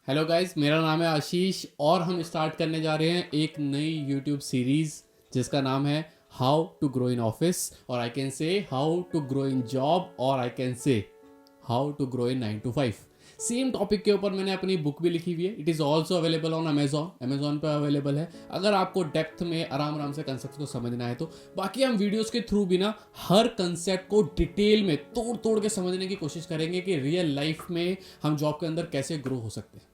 Hello guys, मेरा नाम है आशीष और हम स्टार्ट करने जा रहे हैं एक नई यूट्यूब सीरीज जिसका नाम है how to grow in office, और I can say how to grow in job, और I can say how to grow in 9 to 5। Same topic के ऊपर मैंने अपनी बुक भी लिखी हुई है। It is also available on Amazon पे अवेलेबल है, अगर आपको डेप्थ में आराम आराम से कंसेप्ट को समझना है तो। बाकी हम वीडियोस के थ्रू भी ना हर कंसेप्ट को डिटेल में तोड़ तोड़ के समझने की कोशिश करेंगे कि रियल लाइफ में हम जॉब के अंदर कैसे ग्रो हो सकते हैं।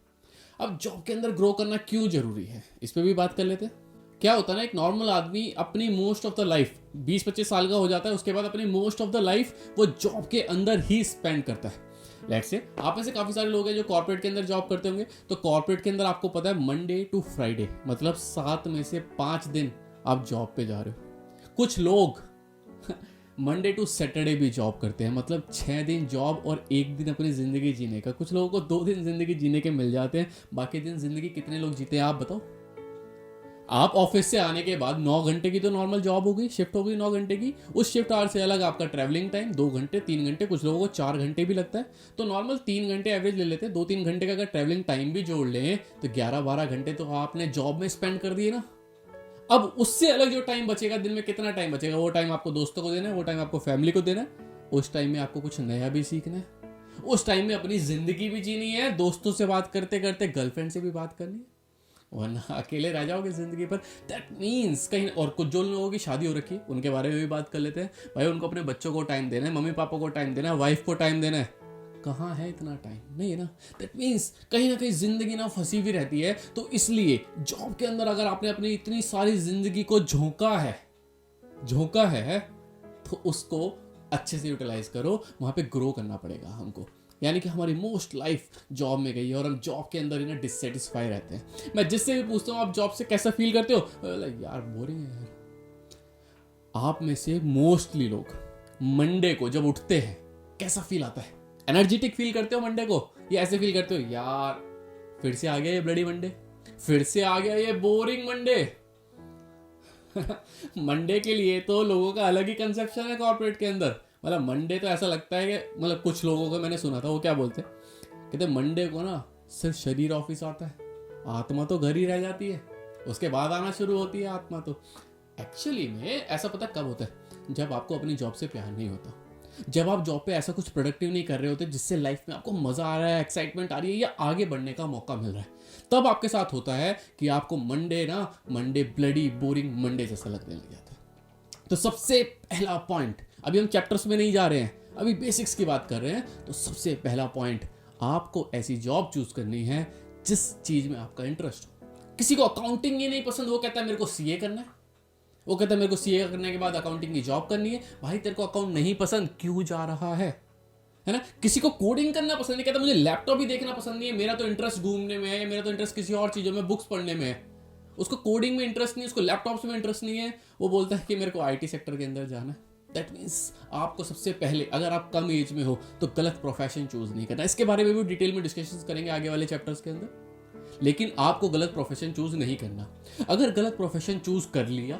अब जॉब के अंदर ग्रो करना क्यों जरूरी है, इस पे भी बात कर लेते हैं। क्या होता है ना, एक नॉर्मल आदमी अपनी मोस्ट ऑफ द लाइफ 20-25 साल का हो जाता है, उसके बाद अपनी मोस्ट ऑफ द लाइफ वो जॉब के अंदर ही स्पेंड करता है। लेट्स से आप में से काफ़ी सारे लोग हैं जो कॉर्पोरेट के अंदर जॉब करते होंगे। तो कॉर्पोरेट के अंदर आपको पता है मंडे टू फ्राइडे मतलब 7 में से 5 दिन आप जॉब पे जा रहे हो। कुछ लोग मंडे टू सैटरडे भी जॉब करते हैं, मतलब 6 दिन जॉब और 1 दिन अपनी ज़िंदगी जीने का। कुछ लोगों को 2 दिन ज़िंदगी जीने के मिल जाते हैं, बाकी दिन ज़िंदगी कितने लोग जीते हैं आप बताओ। आप ऑफिस से आने के बाद 9 घंटे की तो नॉर्मल जॉब होगी, शिफ्ट होगी 9 घंटे की। उस शिफ्ट आवर से अलग आपका ट्रैवलिंग टाइम 2 घंटे 3 घंटे, कुछ लोगों को 4 घंटे भी लगता है। तो नॉर्मल 3 घंटे एवरेज ले लेते हैं। 2-3 घंटे का अगर ट्रैवलिंग टाइम भी जोड़ लें तो 11-12 घंटे तो आपने जॉब में स्पेंड कर दिए ना। अब उससे अलग जो टाइम बचेगा दिन में, कितना टाइम बचेगा, वो टाइम आपको दोस्तों को देना है, वो टाइम आपको फैमिली को देना है, उस टाइम में आपको कुछ नया भी सीखना है, उस टाइम में अपनी जिंदगी भी जीनी है, दोस्तों से बात करते करते गर्लफ्रेंड से भी बात करनी है, वरना अकेले रह जाओगे जिंदगी पर। दैट मीन्स कहीं। और कुछ जो लोगों की शादी हो रखी है उनके बारे में भी बात कर लेते हैं। भाई उनको अपने बच्चों को टाइम देना है, मम्मी पापा को टाइम देना है, वाइफ को टाइम देना है, कहाँ है इतना टाइम? नहीं है ना। दैट मीन्स कहीं ना कहीं जिंदगी ना फंसी हुई रहती है। तो इसलिए जॉब के अंदर अगर आपने अपनी इतनी सारी जिंदगी को झोंका है तो उसको अच्छे से यूटिलाइज करो। वहां पे ग्रो करना पड़ेगा हमको। यानी कि हमारी मोस्ट लाइफ जॉब में गई है और हम जॉब के अंदर ही ना डिससेटिस्फाई रहते हैं। मैं जिससे भी पूछता हूँ आप जॉब से कैसा फील करते हो, यार बोरिंग है यार। आप में से मोस्टली लोग मंडे को जब उठते हैं कैसा फील आता है? एनर्जेटिक फील करते हो मंडे को, या ऐसे फील करते हो यार फिर से आ गया ये ब्लडी मंडे, फिर से आ गया ये बोरिंग मंडे? मंडे के लिए तो लोगों का अलग ही कंसेप्शन है कॉर्पोरेट के अंदर। मतलब मंडे तो ऐसा लगता है कि, मतलब कुछ लोगों को मैंने सुना था वो क्या बोलते, कहते मंडे को ना सिर्फ शरीर ऑफिस आता है, आत्मा तो घर ही रह जाती है, उसके बाद आना शुरू होती है आत्मा तो। एक्चुअली में ऐसा पता कब होता है? जब आपको अपनी जॉब से प्यार नहीं होता, जब आप जॉब पे ऐसा कुछ प्रोडक्टिव नहीं कर रहे होते जिससे लाइफ में आपको मजा आ रहा है, एक्साइटमेंट आ रही है या आगे बढ़ने का मौका मिल रहा है, तब आपके साथ होता है कि आपको मंडे ब्लडी बोरिंग मंडे जैसा लगने लग जाता है। तो सबसे पहला पॉइंट, अभी हम चैप्टर्स में नहीं जा रहे हैं, अभी बेसिक्स की बात कर रहे हैं। तो सबसे पहला पॉइंट, आपको ऐसी जॉब चूज करनी है जिस चीज में आपका इंटरेस्ट हो। किसी को अकाउंटिंग ही नहीं पसंद, वो कहता है मेरे को सीए करना है, वो कहता है मेरे को सीए करने के बाद अकाउंटिंग की जॉब करनी है। भाई तेरे को अकाउंट नहीं पसंद, क्यों जा रहा है ना। किसी को कोडिंग करना पसंद नहीं, कहता मुझे लैपटॉप ही देखना पसंद नहीं है, मेरा तो इंटरेस्ट घूमने में है, मेरा तो इंटरेस्ट किसी और चीजों में, बुक्स पढ़ने में है। उसको कोडिंग में इंटरेस्ट नहीं है, उसको लैपटॉप में इंटरेस्ट नहीं है, वो बोलता है कि मेरे को आईटी सेक्टर के अंदर जाना है। दैट मीन्स आपको सबसे पहले, अगर आप कम एज में हो तो गलत प्रोफेशन चूज नहीं करना। इसके बारे में भी डिटेल में डिस्कशन करेंगे आगे वाले चैप्टर्स के अंदर। लेकिन आपको गलत प्रोफेशन चूज नहीं करना। अगर गलत प्रोफेशन चूज कर लिया,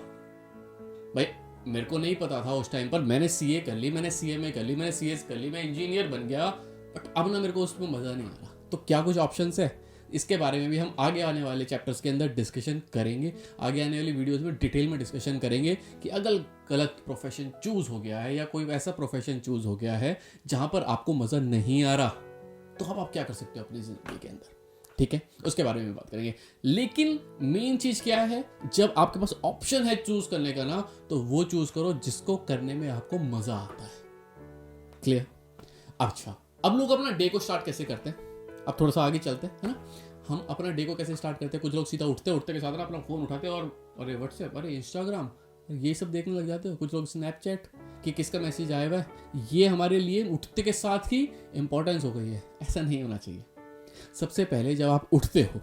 भाई मेरे को नहीं पता था उस टाइम पर, मैंने सीए कर ली, मैंने सीएमए कर ली, मैंने सीएस कर ली, मैं इंजीनियर बन गया, बट अब ना मेरे को उसमें मज़ा नहीं आ रहा, तो क्या कुछ ऑप्शंस है? इसके बारे में भी हम आगे आने वाले चैप्टर्स के अंदर डिस्कशन करेंगे। आगे आने वाली वीडियोस में डिटेल में डिस्कशन करेंगे कि अगर गलत प्रोफेशन चूज हो गया है या कोई ऐसा प्रोफेशन चूज हो गया है जहां पर आपको मज़ा नहीं आ रहा, तो अब आप क्या कर सकते हो अपनी जिंदगी के अंदर। ठीक है, उसके बारे में बात करेंगे। लेकिन मेन चीज क्या है, जब आपके पास ऑप्शन है चूज करने का ना, तो वो चूज करो जिसको करने में आपको मजा आता है। क्लियर? अच्छा, अब लोग अपना डे को स्टार्ट कैसे करते हैं, अब थोड़ा सा आगे चलते हैं, है ना। हम अपना डे को कैसे स्टार्ट करते हैं? कुछ लोग सीधा उठते उठते के साथ ना अपना फोन उठाते हैं और अरे व्हाट्सएप, अरे इंस्टाग्राम, ये सब देखने लग जाते हो। कुछ लोग स्नैपचैट कि किसका मैसेज आया हुआ है, ये हमारे लिए उठते के साथ ही इंपॉर्टेंस हो गई है। ऐसा नहीं होना चाहिए। सबसे पहले जब आप उठते हो,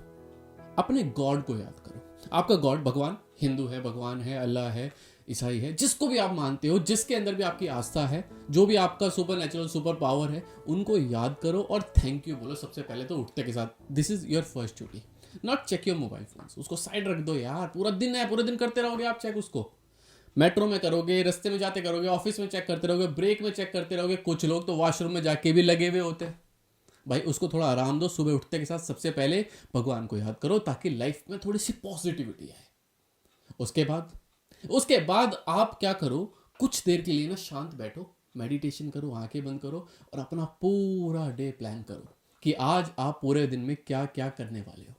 अपने गॉड को याद करो। आपका गॉड भगवान, हिंदू है भगवान है, अल्लाह है, ईसाई है, जिसको भी आप मानते हो, जिसके अंदर भी आपकी आस्था है, जो भी आपका सुपर नेचुरल सुपर पावर है, उनको याद करो और थैंक यू बोलो सबसे पहले तो उठते के साथ। This is your first duty. Not check your mobile phones, उसको साइड रख दो यार। पूरा दिन है, पूरे दिन करते रहोगे आप चेक उसको। मेट्रो में करोगे, रास्ते में जाते करोगे, ऑफिस में चेक करते रहोगे, ब्रेक में चेक करते रहोगे। कुछ लोग तो वॉशरूम में जाके भी लगे हुए होते हैं। भाई उसको थोड़ा आराम दो, सुबह उठते के साथ सबसे पहले भगवान को याद करो ताकि लाइफ में थोड़ी सी पॉजिटिविटी आए। उसके बाद आप क्या करो, कुछ देर के लिए ना शांत बैठो, मेडिटेशन करो, आंखें बंद करो और अपना पूरा डे प्लान करो कि आज आप पूरे दिन में क्या क्या करने वाले हो।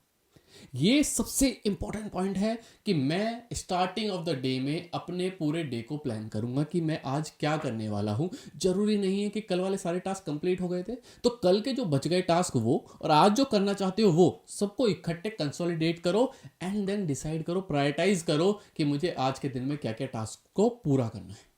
ये सबसे इंपॉर्टेंट पॉइंट है कि मैं स्टार्टिंग ऑफ द डे में अपने पूरे डे को प्लान करूंगा कि मैं आज क्या करने वाला हूं। जरूरी नहीं है कि कल वाले सारे टास्क कंप्लीट हो गए थे, तो कल के जो बच गए टास्क वो और आज जो करना चाहते हो वो सबको इकट्ठे कंसोलिडेट करो एंड देन डिसाइड करो, प्रायोरिटाइज करो कि मुझे आज के दिन में क्या क्या टास्क को पूरा करना है।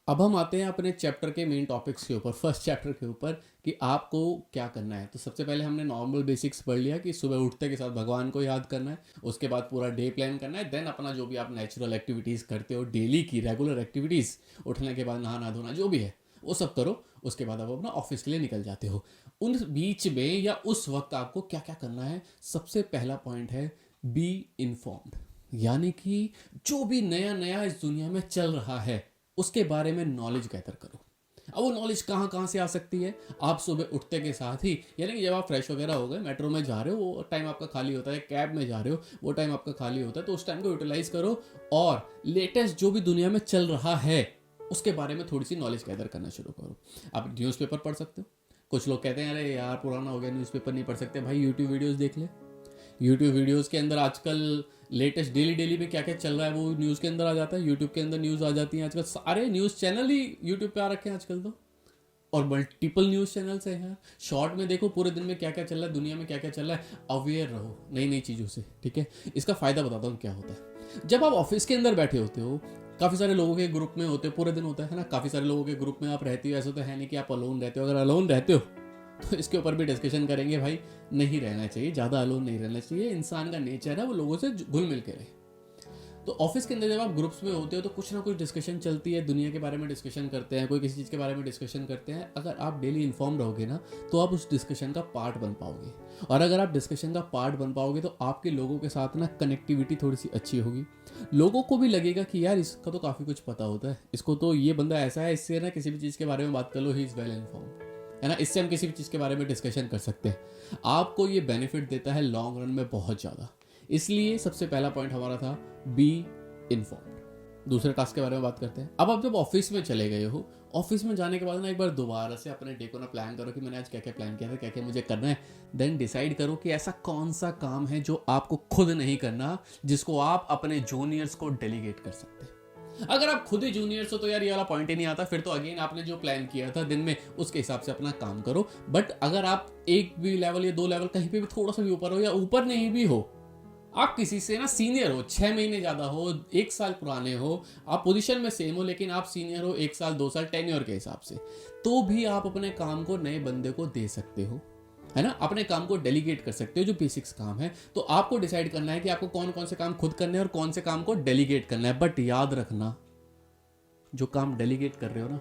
अब हम आते हैं अपने चैप्टर के मेन टॉपिक्स के ऊपर, फर्स्ट चैप्टर के ऊपर कि आपको क्या करना है। तो सबसे पहले हमने नॉर्मल बेसिक्स पढ़ लिया कि सुबह उठते के साथ भगवान को याद करना है, उसके बाद पूरा डे प्लान करना है, देन अपना जो भी आप नेचुरल एक्टिविटीज़ करते हो, डेली की रेगुलर एक्टिविटीज़, उठने के बाद नहाना धोना जो भी है वो सब करो। उसके बाद आप अपना ऑफिस के लिए निकल जाते हो। उन बीच में या उस वक्त आपको क्या क्या करना है, सबसे पहला पॉइंट है बी इन्फॉर्म्ड, यानी कि जो भी नया नया इस दुनिया में चल रहा है उसके बारे में नॉलेज गैदर करो। अब वो नॉलेज कहाँ कहाँ से आ सकती है, आप सुबह उठते के साथ ही, यानी कि जब आप फ्रेश वगैरह हो गए, मेट्रो में जा रहे हो, वो टाइम आपका खाली होता है, कैब में जा रहे हो वो टाइम आपका खाली होता है, तो उस टाइम को यूटिलाइज करो और लेटेस्ट जो भी दुनिया में चल रहा है उसके बारे में थोड़ी सी नॉलेज गैदर करना शुरू करो। आप न्यूज़पेपर पढ़ सकते हो। कुछ लोग कहते हैं अरे यार पुराना हो गया, न्यूज़पेपर नहीं पढ़ सकते। भाई यूट्यूब वीडियोज़ देख ले। यूट्यूब वीडियोस के अंदर आजकल लेटेस्ट डेली में क्या क्या चल रहा है वो न्यूज़ के अंदर आ जाता है। यूट्यूब के अंदर न्यूज़ आ जाती है आजकल, सारे न्यूज़ चैनल ही यूट्यूब पे आ रखे हैं आजकल तो, और मल्टीपल न्यूज़ चैनल्स हैं यार। शॉर्ट में देखो पूरे दिन में क्या क्या चल रहा है, दुनिया में क्या क्या चल रहा है, अवेयर रहो नई नई चीज़ों से, ठीक है। इसका फ़ायदा बताता हूँ क्या होता है। जब आप ऑफिस के अंदर बैठे होते हो, काफ़ी सारे लोगों के ग्रुप में होते हो, पूरे दिन होता है ना, काफ़ी सारे लोगों के ग्रुप में आप रहते हो। ऐसा तो है नहीं कि आप अलोन रहते हो। अगर अलोन रहते हो तो इसके ऊपर भी डिस्कशन करेंगे। भाई नहीं रहना चाहिए, ज़्यादा अलोन नहीं रहना चाहिए। इंसान का नेचर है वो लोगों से घुल मिल के रहे। तो ऑफिस के अंदर जब आप ग्रुप्स में होते हो तो कुछ ना कुछ डिस्कशन चलती है, दुनिया के बारे में डिस्कशन करते हैं, कोई किसी चीज़ के बारे में डिस्कशन करते हैं। अगर आप डेली इन्फॉर्म रहोगे ना तो आप उस डिस्कशन का पार्ट बन पाओगे, और अगर आप डिस्कशन का पार्ट बन पाओगे तो आपके लोगों के साथ ना कनेक्टिविटी थोड़ी सी अच्छी होगी। लोगों को भी लगेगा कि यार इसका तो काफ़ी कुछ पता होता है, इसको तो ये बंदा ऐसा है, इससे ना किसी भी चीज़ के बारे में बात कर लो, ही इज़ वेल इन्फॉर्म्ड, है ना, इससे हम किसी भी चीज़ के बारे में डिस्कशन कर सकते हैं। आपको ये बेनिफिट देता है लॉन्ग रन में बहुत ज़्यादा। इसलिए सबसे पहला पॉइंट हमारा था बी इन्फॉर्म्ड। दूसरे टास्क के बारे में बात करते हैं। अब आप जब ऑफिस में चले गए हो, ऑफिस में जाने के बाद ना एक बार दोबारा से अपने डे को ना प्लान करो कि मैंने आज क्या क्या प्लान किया था, क्या क्या मुझे करना है। देन डिसाइड करो कि ऐसा कौन सा काम है जो आपको खुद नहीं करना, जिसको आप अपने जूनियर्स को डेलीगेट कर सकते हैं। अगर आप खुद ही जूनियर्स हो तो यार ये वाला पॉइंट ही नहीं आता। फिर तो अगेन आपने जो प्लान किया था दिन में उसके हिसाब से अपना काम करो। बट अगर आप एक भी लेवल या 2 लेवल कहीं पे भी थोड़ा सा भी ऊपर हो या ऊपर नहीं भी हो, आप किसी से ना सीनियर हो, 6 महीने ज़्यादा हो, 1 साल पुराने हो, आप पोजीशन में सेम हो लेकिन आप सीनियर हो 1 साल 2 साल टेन्योर के हिसाब से, तो भी आप अपने काम को नए बंदे को दे सकते हो, है ना। अपने काम को डेलीगेट कर सकते हो जो बेसिक्स काम है। तो आपको डिसाइड करना है कि आपको कौन कौन से काम खुद करने हैं और कौन से काम को डेलीगेट करना है। बट याद रखना, जो काम डेलीगेट कर रहे हो ना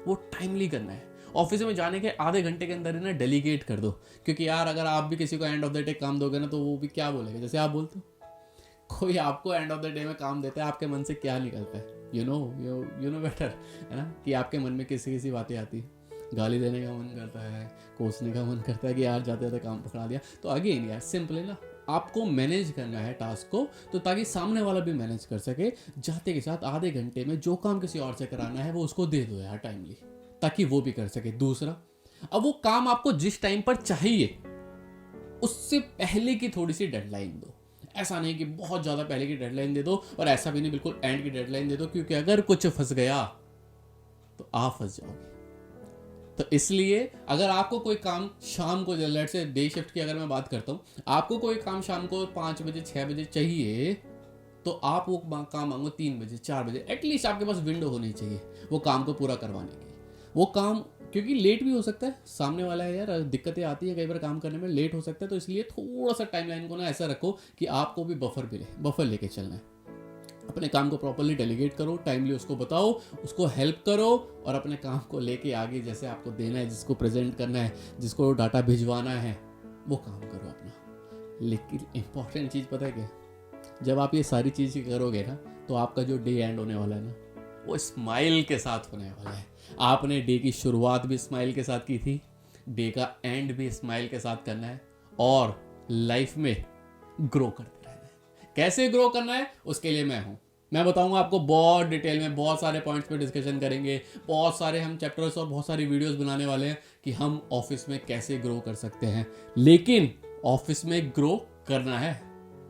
वो टाइमली करना है। ऑफिस में जाने के आधे घंटे के अंदर ही ना डेलीगेट कर दो, क्योंकि यार अगर आप भी किसी को एंड ऑफ द डे काम दोगे ना तो वो भी क्या बोलेगा। जैसे आप बोलते हो कोई आपको एंड ऑफ द डे में काम देता है, आपके मन से क्या निकलता है, यू नो बेटर, है ना, कि आपके मन में किसी किसी बातें आती है। गाली देने का मन करता है, कोसने का मन करता है कि यार जाते जाते काम पकड़ा दिया। तो अगेन यार सिंपल है ना, आपको मैनेज करना है टास्क को, तो ताकि सामने वाला भी मैनेज कर सके। जाते के साथ आधे घंटे में जो काम किसी और से कराना है वो उसको दे दो यार टाइमली, ताकि वो भी कर सके। दूसरा, अब वो काम आपको जिस टाइम पर चाहिए उससे पहले की थोड़ी सी डेडलाइन दो। ऐसा नहीं कि बहुत ज़्यादा पहले की डेडलाइन दे दो, और ऐसा भी नहीं बिल्कुल एंड की डेडलाइन दे दो, क्योंकि अगर कुछ फंस गया तो आप फंस जाओगे। तो इसलिए अगर आपको कोई काम शाम को, लेट से डे शिफ्ट की अगर मैं बात करता हूँ, आपको कोई काम शाम को 5 बजे 6 बजे चाहिए, तो आप वो काम मांगो 3 बजे 4 बजे। एटलीस्ट आपके पास विंडो होनी चाहिए वो काम को पूरा करवाने की। वो काम क्योंकि लेट भी हो सकता है, सामने वाला है यार, दिक्कतें आती है कई बार काम करने में, लेट हो सकता है। तो इसलिए थोड़ा सा टाइमलाइन को ना ऐसा रखो कि आपको भी बफर लेके चलना है। अपने काम को प्रॉपर्ली डेलीगेट करो, टाइमली उसको बताओ, उसको हेल्प करो, और अपने काम को लेके आगे जैसे आपको देना है, जिसको प्रेजेंट करना है, जिसको डाटा भिजवाना है, वो काम करो अपना। लेकिन इंपॉर्टेंट चीज़ पता है क्या, जब आप ये सारी चीज़ें करोगे ना तो आपका जो डे एंड होने वाला है ना वो स्माइल के साथ होने वाला है। आपने डे की शुरुआत भी स्माइल के साथ की थी, डे का एंड भी स्माइल के साथ करना है और लाइफ में ग्रो करते रहना है। कैसे ग्रो करना है उसके लिए मैं बताऊंगा आपको बहुत डिटेल में, बहुत सारे पॉइंट्स पे डिस्कशन करेंगे, बहुत सारे हम चैप्टर्स और बहुत सारी वीडियोस बनाने वाले हैं कि हम ऑफिस में कैसे ग्रो कर सकते हैं। लेकिन ऑफिस में ग्रो करना है